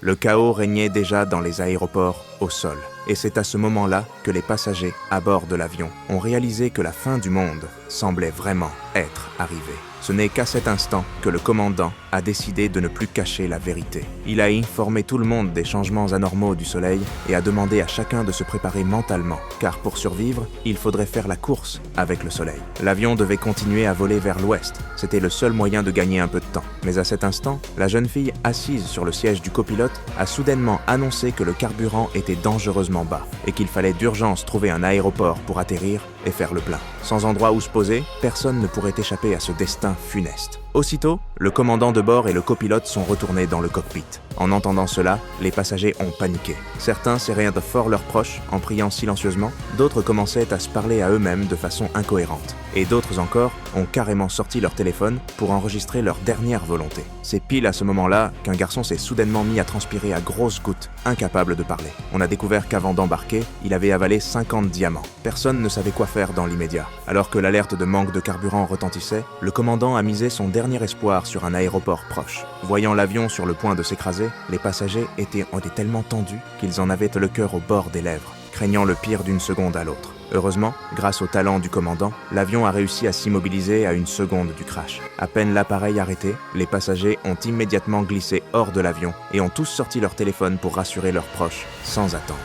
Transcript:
Le chaos régnait déjà dans les aéroports au sol. Et c'est à ce moment-là que les passagers à bord de l'avion ont réalisé que la fin du monde semblait vraiment être arrivée. Ce n'est qu'à cet instant que le commandant a décidé de ne plus cacher la vérité. Il a informé tout le monde des changements anormaux du soleil et a demandé à chacun de se préparer mentalement, car pour survivre, il faudrait faire la course avec le soleil. L'avion devait continuer à voler vers l'ouest. C'était le seul moyen de gagner un peu de temps. Mais à cet instant, la jeune fille assise sur le siège du copilote a soudainement annoncé que le carburant était dangereusement bas et qu'il fallait d'urgence trouver un aéroport pour atterrir et faire le plein. Sans endroit où se poser, personne ne pourrait échapper à ce destin funeste. Aussitôt, le commandant de bord et le copilote sont retournés dans le cockpit. En entendant cela, les passagers ont paniqué. Certains serrèrent fort leurs proches en priant silencieusement, d'autres commençaient à se parler à eux-mêmes de façon incohérente. Et d'autres encore ont carrément sorti leur téléphone pour enregistrer leur dernière volonté. C'est pile à ce moment-là qu'un garçon s'est soudainement mis à transpirer à grosses gouttes, incapable de parler. On a découvert qu'avant d'embarquer, il avait avalé 50 diamants. Personne ne savait quoi faire dans l'immédiat. Alors que l'alerte de manque de carburant retentissait, le commandant a misé son dernier espoir sur un aéroport proche. Voyant l'avion sur le point de s'écraser, les passagers étaient tellement tendus qu'ils en avaient le cœur au bord des lèvres, craignant le pire d'une seconde à l'autre. Heureusement, grâce au talent du commandant, l'avion a réussi à s'immobiliser à une seconde du crash. À peine l'appareil arrêté, les passagers ont immédiatement glissé hors de l'avion et ont tous sorti leur téléphone pour rassurer leurs proches, sans attendre.